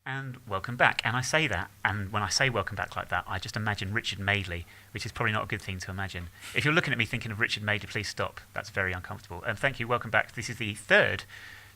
And welcome back. And I say that, and when I say welcome back like that, I just imagine Richard Madeley, which is probably not a good thing to imagine. If you're looking at me thinking of Richard Madeley, please stop. That's very uncomfortable. And thank you. Welcome back. This is the third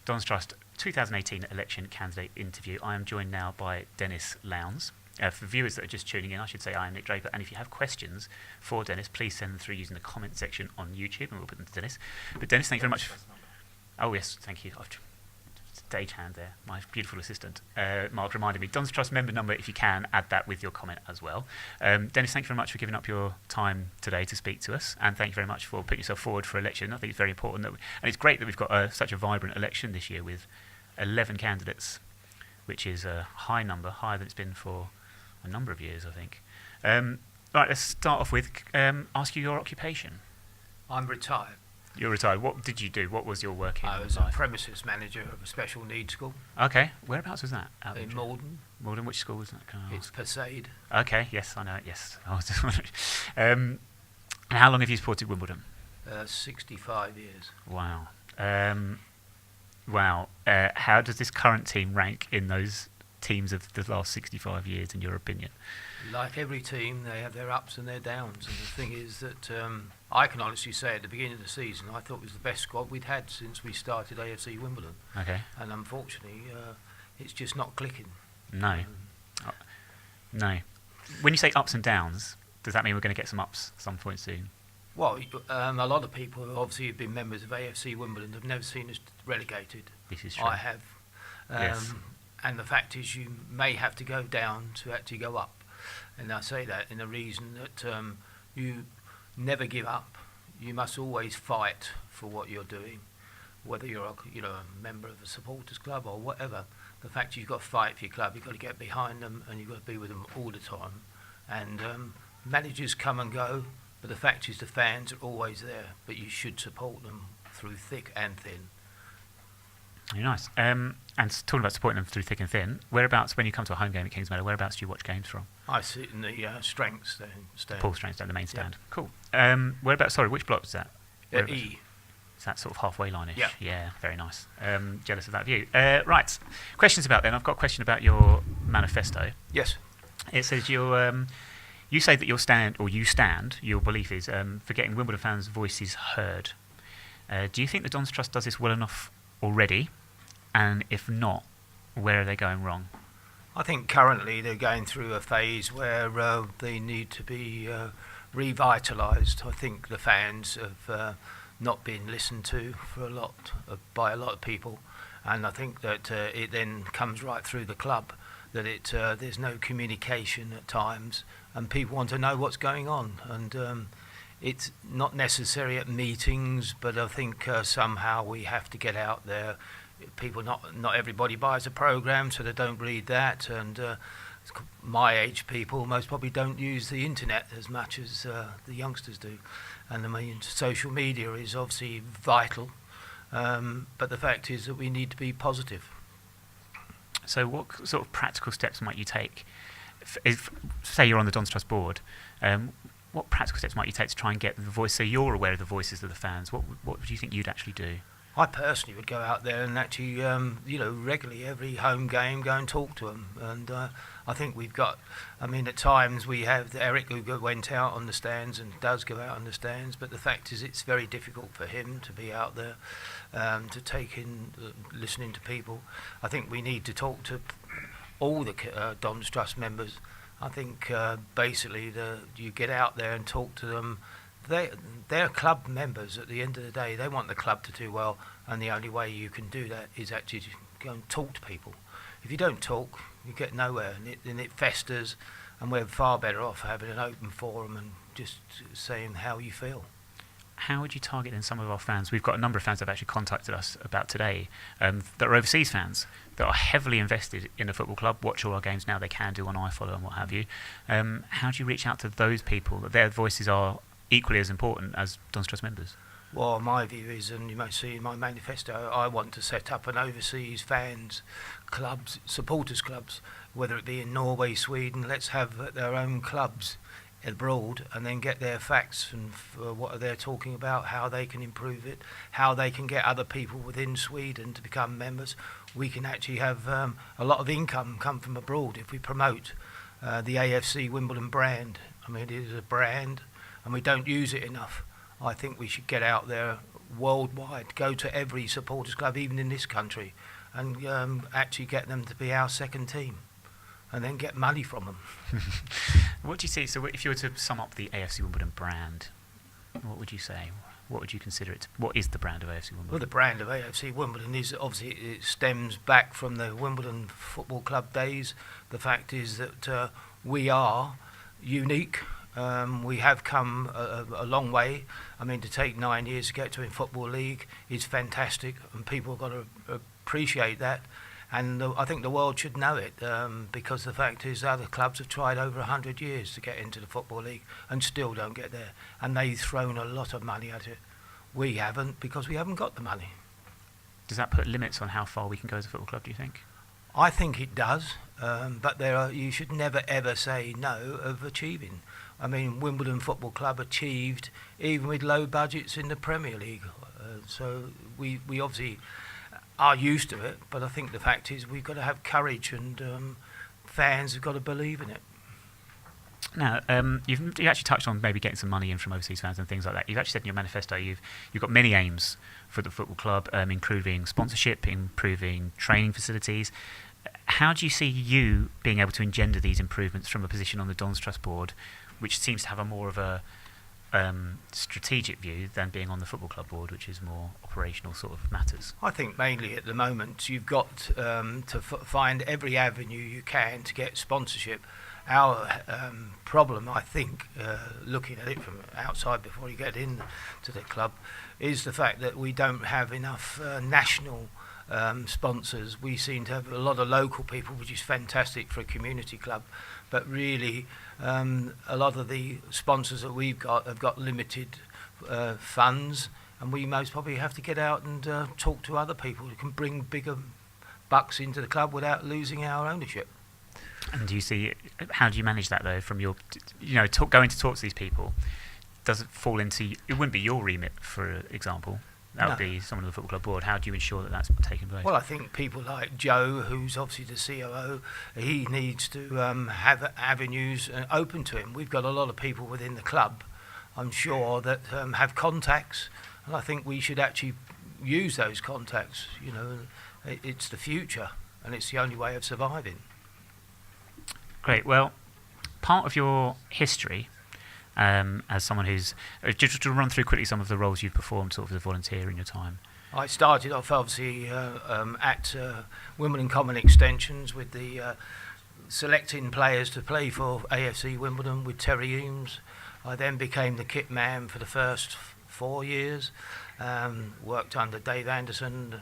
Don's Trust 2018 election candidate interview. I am joined now by Dennis Lowndes. For viewers that are just tuning in, I should say I am Nick Draper. And if you have questions for Dennis, please send them through using the comment section on YouTube, and we'll put them to Dennis. But Dennis, thank you very much. Oh yes, thank you. Stagehand there, my beautiful assistant. Mark reminded me. Don's Trust member number, if you can, add that with your comment as well. Dennis, thank you very much for giving up your time today to speak to us, and thank you very much for putting yourself forward for election. I think it's very important, and it's great that we've got such a vibrant election this year with 11 candidates, which is a high number, higher than it's been for a number of years, I think. Right, let's start off with ask you your occupation. I'm retired. You're retired. What did you do? What was your working life? I was a premises manager of a special needs school. Okay. Whereabouts was that? In Malden. Malden, which school was that? It's Perseid. Okay, yes, I know it, yes. I was just wondering. And how long have you supported Wimbledon? 65 years. Wow. Wow. How does this current team rank in those teams of the last 65 years, in your opinion? Like every team, they have their ups and their downs. And the thing is that I can honestly say at the beginning of the season, I thought it was the best squad we'd had since we started AFC Wimbledon. Okay. And unfortunately, it's just not clicking. No. No. When you say ups and downs, does that mean we're going to get some ups at some point soon? Well, a lot of people who obviously have been members of AFC Wimbledon have never seen us relegated. This is true. I have. Yes. And the fact is you may have to go down to actually go up. And I say that in a reason that you never give up. You must always fight for what you're doing, whether you're a member of a supporters club or whatever. The fact you've got to fight for your club, you've got to get behind them, and you've got to be with them all the time. And managers come and go, but the fact is the fans are always there, but you should support them through thick and thin. Very nice. And talking about supporting them through thick and thin, whereabouts, when you come to a home game at Kingsmeadow, whereabouts do you watch games from? I sit in the strength stand. Paul Strength stand, the main stand. Yeah. Cool. Whereabouts, sorry, which block is that? E. Is that sort of halfway line-ish? Yeah. Yeah, very nice. Jealous of that view. Right, questions about then. I've got a question about your manifesto. Yes. It says you say that your belief is for getting Wimbledon fans' voices heard. Do you think the Don's Trust does this well enough already? And if not, where are they going wrong? I think currently they're going through a phase where they need to be revitalised. I think the fans have not been listened to for by a lot of people, and I think that it then comes right through the club that there's no communication at times, and people want to know what's going on. And it's not necessary at meetings, but I think somehow we have to get out there. People, not everybody buys a programme, so they don't read that, and my age people most probably don't use the internet as much as the youngsters do. And I mean, social media is obviously vital, but the fact is that we need to be positive. So what sort of practical steps might you take? If, say you're on the Don's Trust board, what practical steps might you take to try and get the voice, so you're aware of the voices of the fans? What do you think you'd actually do? I personally would go out there and actually, regularly every home game go and talk to them. And I think we've got, at times we have Eric who went out on the stands and does go out on the stands, but the fact is it's very difficult for him to be out there, to take in, listening to people. I think we need to talk to all the Don's Trust members. I think basically you get out there and talk to them. They're club members at the end of the day. They want the club to do well, and the only way you can do that is actually to go and talk to people. If you don't talk, you get nowhere, and it festers, and we're far better off having an open forum and just saying how you feel. How would you target then some of our fans? We've got a number of fans that have actually contacted us about today that are overseas fans that are heavily invested in a football club, watch all our games now, they can do on iFollow and what have you. How do you reach out to those people that their voices are equally as important as Don's Trust members? Well, my view is, and you might see in my manifesto, I want to set up an overseas fans clubs, supporters clubs, whether it be in Norway, Sweden. Let's have their own clubs abroad and then get their facts and what they're talking about, how they can improve it, how they can get other people within Sweden to become members. We can actually have a lot of income come from abroad if we promote the AFC Wimbledon brand. I mean, it is a brand and we don't use it enough. I think we should get out there worldwide, go to every supporters club, even in this country, and actually get them to be our second team, and then get money from them. What do you see? So, if you were to sum up the AFC Wimbledon brand, what would you say? What would you consider it? What is the brand of AFC Wimbledon? Well, the brand of AFC Wimbledon is obviously, it stems back from the Wimbledon Football Club days. The fact is that we are unique. We have come a long way. I mean, to take 9 years to get to a Football League is fantastic, and people have got to appreciate that. And I think the world should know it, because the fact is other clubs have tried over 100 years to get into the Football League and still don't get there. And they've thrown a lot of money at it. We haven't, because we haven't got the money. Does that put limits on how far we can go as a football club, do you think? I think it does, but you should never ever say no of achieving. I mean, Wimbledon Football Club achieved even with low budgets in the Premier League. So we obviously are used to it, but I think the fact is we've got to have courage, and fans have got to believe in it. Now, you actually touched on maybe getting some money in from overseas fans and things like that. You've actually said in your manifesto you've got many aims for the football club, improving sponsorship, improving training facilities. How do you see you being able to engender these improvements from a position on the Dons Trust board, which seems to have a more of a strategic view than being on the football club board, which is more operational sort of matters? I think mainly at the moment you've got to find every avenue you can to get sponsorship. Our problem, I think, looking at it from outside before you get into the club, is the fact that we don't have enough national sponsors. We seem to have a lot of local people, which is fantastic for a community club, but really a lot of the sponsors that we've got have got limited funds, and we most probably have to get out and talk to other people who can bring bigger bucks into the club without losing our ownership. And do you see, how do you manage that though, from your, going to talk to these people? Does it fall into, it wouldn't be your remit, for example? That would be someone on the football club board. How do you ensure that that's taking place? Well, I think people like Joe, who's obviously the COO, he needs to have avenues open to him. We've got a lot of people within the club, I'm sure, that have contacts, and I think we should actually use those contacts. It's the future, and it's the only way of surviving. Great. Well, part of your history as someone who's... just to run through quickly some of the roles you've performed sort of as a volunteer in your time. I started off obviously at Wimbledon Common Extensions with the selecting players to play for AFC Wimbledon with Terry Eames. I then became the kit man for the first 4 years, worked under Dave Anderson,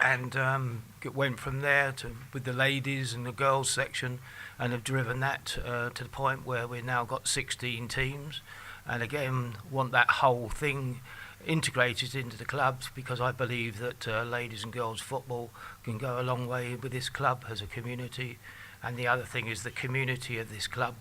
and went from there with the ladies and the girls section, and have driven that to the point where we've now got 16 teams, and again want that whole thing integrated into the clubs, because I believe that ladies and girls football can go a long way with this club as a community. And the other thing is the community of this club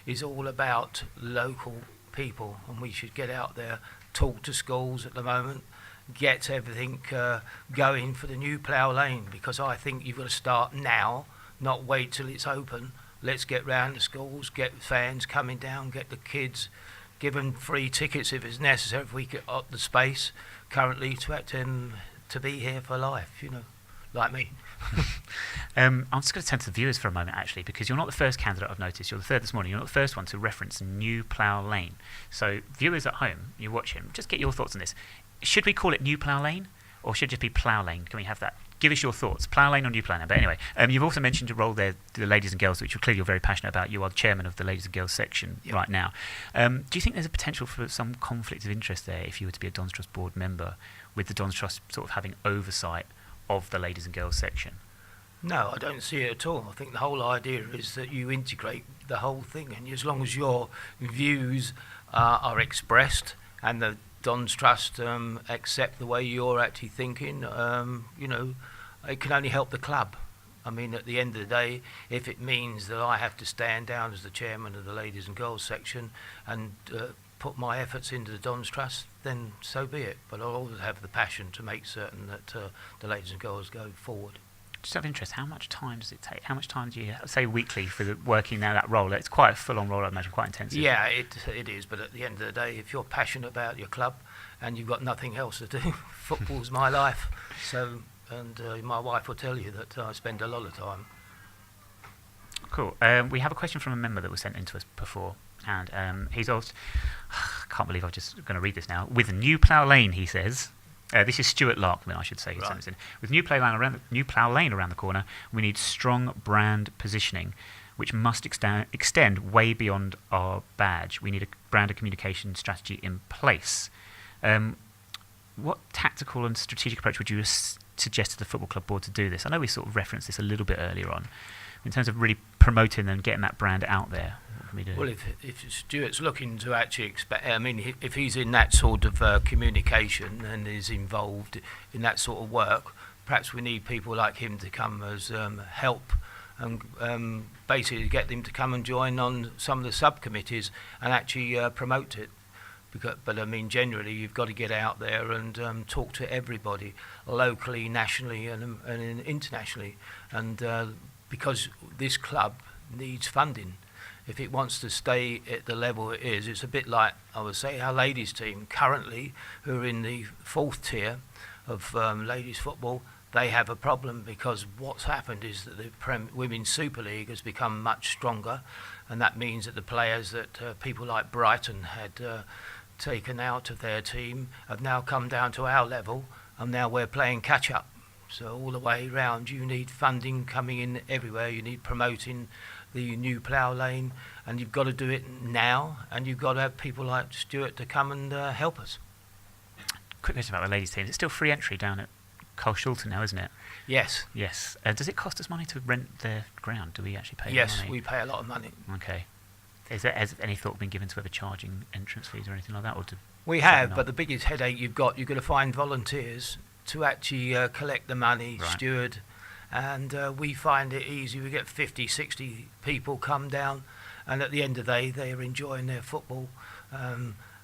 is all about local people, and we should get out there, talk to schools at the moment, get everything going for the new Plough Lane, because I think you've got to start now, not wait till it's open. Let's get round the schools, get fans coming down, get the kids, give them free tickets if it's necessary, if we get up the space currently to have them to be here for life, like me. I'm just going to turn to the viewers for a moment, actually, because you're not the first candidate I've noticed. You're the third this morning. You're not the first one to reference New Plough Lane. So viewers at home, you're watching, just get your thoughts on this. Should we call it New Plough Lane, or should it just be Plough Lane? Can we have that? Give us your thoughts. Plough Lane or New Plough Lane? But anyway, you've also mentioned your role there, the ladies and girls, which you're very passionate about. You are the chairman of the ladies and girls section right now. Do you think there's a potential for some conflict of interest there if you were to be a Dons Trust board member, with the Dons Trust sort of having oversight of the ladies and girls section? No, I don't see it at all. I think the whole idea is that you integrate the whole thing, and as long as your views are expressed and the Dons Trust accept the way you're actually thinking, it can only help the club. I mean, at the end of the day, if it means that I have to stand down as the chairman of the ladies and girls section and put my efforts into the Dons Trust, then so be it. But I'll always have the passion to make certain that the ladies and girls go forward. Just out of interest, how much time does it take? How much time do you say weekly for working now that role? It's quite a full-on role, I imagine, quite intensive. Yeah, it is. But at the end of the day, if you're passionate about your club and you've got nothing else to do, football's my life. So, and my wife will tell you that I spend a lot of time. Cool. We have a question from a member that was sent in to us before, and he's asked, I can't believe I'm just going to read this now. With New Plough Lane, he says. This is Stuart Larkman, I should say. Right. In. With New Plough Lane around the corner, we need strong brand positioning, which must extend way beyond our badge. We need a brand of communication strategy in place. What tactical and strategic approach would you suggest to the football club board to do this? I know we sort of referenced this a little bit earlier on. In terms of really promoting and getting that brand out there, what can we do? Well, if Stuart's looking to actually expect, I mean, if he's in that sort of communication and is involved in that sort of work, perhaps we need people like him to come as help and basically get them to come and join on some of the subcommittees and actually promote it. But I mean, generally, you've got to get out there and talk to everybody, locally, nationally, and internationally, and because this club needs funding. If it wants to stay at the level it is, it's a bit like, I would say, our ladies team currently, who are in the 4th tier of ladies football. They have a problem because what's happened is that the Women's Super League has become much stronger, and that means that the players that people like Brighton had taken out of their team have now come down to our level, and now we're playing catch up. So all the way round, you need funding coming in everywhere. You need promoting the New Plough Lane, and you've got to do it now, and you've got to have people like Stuart to come and help us. Quick question about the ladies' team. It's still free entry down at Colchester now, isn't it? Yes. Yes. Does it cost us money to rent their ground? Do we actually pay Yes, money? we pay a lot of money. Okay. Has any thought been given to ever charging entrance fees or anything like that? Or We have, but the biggest headache you've got to find volunteers to actually collect the money, right. steward, and we find it easy. We get 50, 60 people come down, and at the end of the day, they're enjoying their football.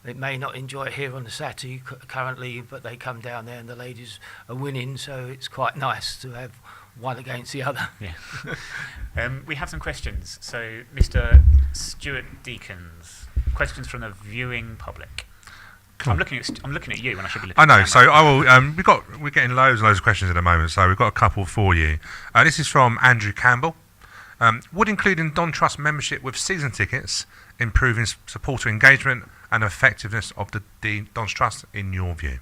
They may not enjoy it here on the Saturday currently, but they come down there and the ladies are winning, so it's quite nice to have one against the other. Yeah. We have some questions. So, Mr. Stuart Deakins, questions from the viewing public. Cool. I'm looking at you when I should be looking. I know. At So I will. We're getting loads and loads of questions at the moment. So we've got a couple for you. This is from Andrew Campbell. Would including Don Trust membership with season tickets improving supporter engagement and effectiveness of the Dons Trust in your view?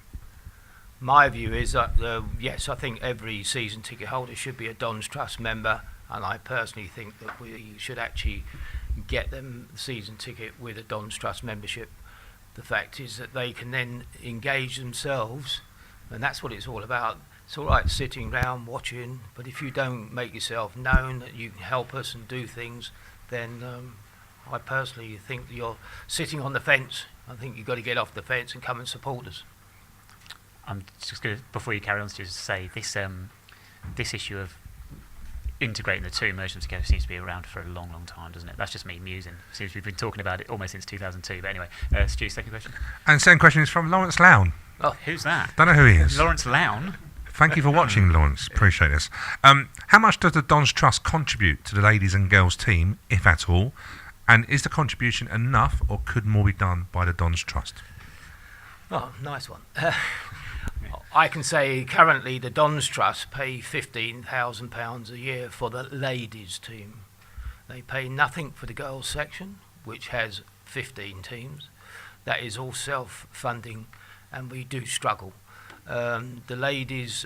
My view is that yes, I think every season ticket holder should be a Dons Trust member, and I personally think that we should actually get them the season ticket with a Dons Trust membership. The fact is that they can then engage themselves, and that's what it's all about. It's all right sitting round watching, but if you don't make yourself known, that you can help us and do things, then I personally think that you're sitting on the fence. I think you've got to get off the fence and come and support us. I'm just going to, before you carry on, to say this issue of integrating the two, merging them together, seems to be around for a long, long time, doesn't it? That's just me musing. Seems we've been talking about it almost since 2002. But anyway, Stu, second question. And second question is from Lawrence Lown. Oh, who's that? Don't know who he is. Lawrence Lown. Thank you for watching, Lawrence. Appreciate this. How much does the Dons Trust contribute to the ladies and girls team, if at all? And is the contribution enough, or could more be done by the Dons Trust? Oh, nice one. I can say currently the Dons Trust pay £15,000 a year for the ladies team. They pay nothing for the girls section, which has 15 teams. That is all self-funding, and we do struggle. The ladies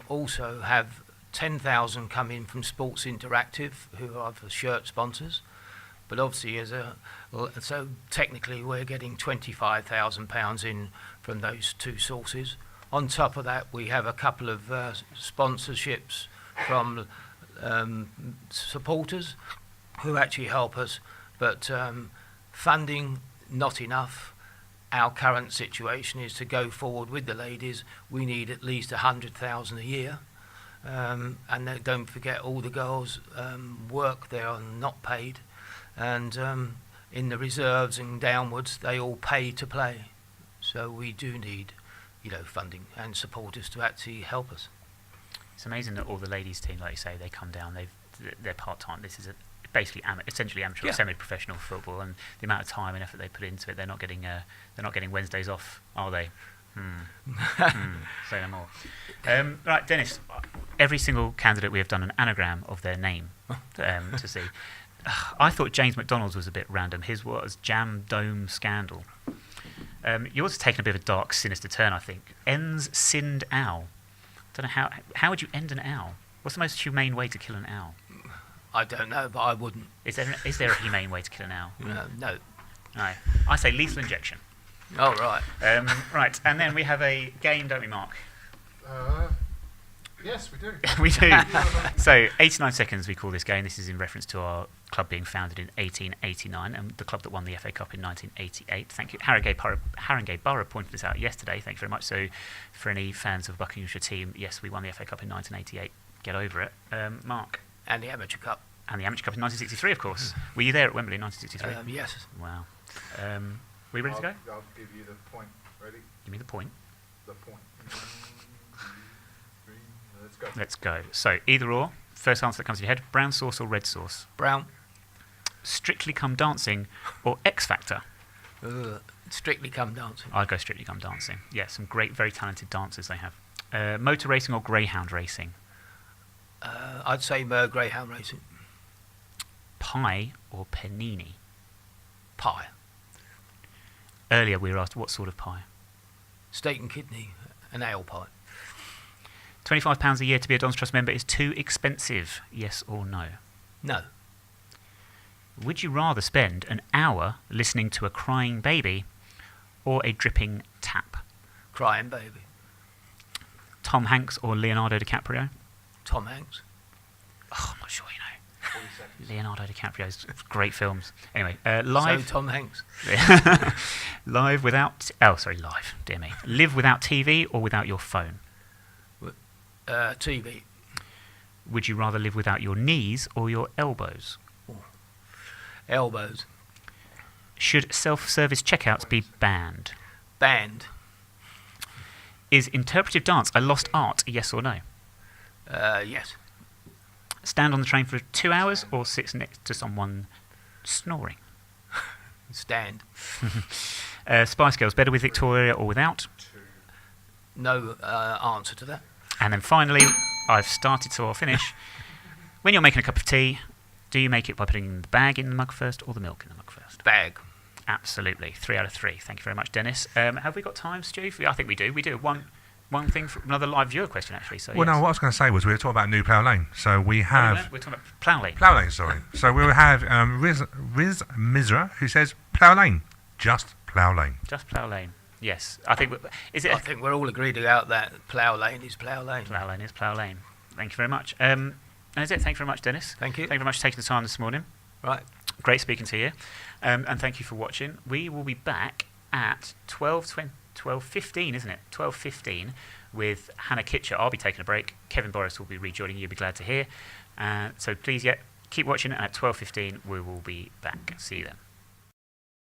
also have 10,000 come in from Sports Interactive, who are the shirt sponsors. But obviously, so technically we're getting £25,000 in from those two sources. On top of that, we have a couple of sponsorships from supporters who actually help us, but funding not enough. Our current situation is to go forward with the ladies. We need at least 100,000 a year, And don't forget, all the girls work there are not paid, and in the reserves and downwards, they all pay to play. So we do need, funding and supporters to actually help us. It's amazing that all the ladies' team, like you say, they come down. They're part time. This is basically essentially amateur, semi-professional football, and the amount of time and effort they put into it, they're not getting Wednesdays off, are they? Say no more. Right, Dennis. Every single candidate we have done an anagram of their name to see. I thought James McDonald's was a bit random. His was Jam Dome Scandal. Yours has taken a bit of a dark, sinister turn, I think. Ends Sinned Owl. Don't know how would you end an owl? What's the most humane way to kill an owl? I don't know, but I wouldn't. Is there a humane way to kill an owl? No. No. I say lethal injection. Oh, right. Right, and then we have a game, don't we, Mark? Yes, we do. We do. So, 89 seconds we call this game. This is in reference to our club being founded in 1889 and the club that won the FA Cup in 1988. Thank you. Haringey Borough pointed this out yesterday. Thank you very much. So, for any fans of Buckinghamshire team, yes, we won the FA Cup in 1988. Get over it. Mark? And the Amateur Cup. And the Amateur Cup in 1963, of course. Were you there at Wembley in 1963? Yes. Wow. Were you ready to go? I'll give you the point. Ready? Give me the point. The point. 1, 2, 3. Let's go. Let's go. So, either or. First answer that comes to your head. Brown sauce or red sauce? Brown. Strictly Come Dancing or X Factor? Strictly Come Dancing. I'd go Strictly Come Dancing. Yeah, some great, very talented dancers they have. Motor racing or greyhound racing? I'd say greyhound racing. Pie or panini? Pie. Earlier we were asked what sort of pie. Steak and kidney, an ale pie. £25 a year to be a Dons Trust member is too expensive, yes or no? No. Would you rather spend an hour listening to a crying baby or a dripping tap? Crying baby. Tom Hanks or Leonardo DiCaprio? Tom Hanks. Oh, I'm not sure, 40 seconds. Leonardo DiCaprio's great films. Anyway, live. So Tom Hanks. Live, dear me. Live without TV or without your phone? TV. Would you rather live without your knees or your elbows? Elbows. Should self-service checkouts be banned? Banned. Is interpretive dance a lost art, yes or no? Yes. Stand on the train for 2 hours or sit next to someone snoring? Stand. Spice Girls, better with Victoria or without? No answer to that. And then finally, I've started, so I'll finish. When you're making a cup of tea, do you make it by putting the bag in the mug first or the milk in the mug first? Bag. Absolutely. 3 out of 3. Thank you very much, Dennis. Have we got time, Stu? I think we do. We do. One thing, for another live viewer question, actually. So, Well, yes. no, what I was going to say was we were talking about New Plough Lane. So we have... We're talking about Plough Lane. Plough Lane, sorry. So we will have Riz Misra, who says Plough Lane. Just Plough Lane. Just Plough Lane. Yes. I think we're all agreed about that. Plough Lane is Plough Lane. Plough Lane is Plough Lane. Thank you very much. That's it. Thank you very much, Dennis. Thank you. Thank you very much for taking the time this morning. Right. Great speaking to you. And thank you for watching. We will be back at 12:15, isn't it? 12:15 with Hannah Kitcher. I'll be taking a break. Kevin Boris will be rejoining you. You'll be glad to hear. So please, keep watching. And at 12:15, we will be back. See you then.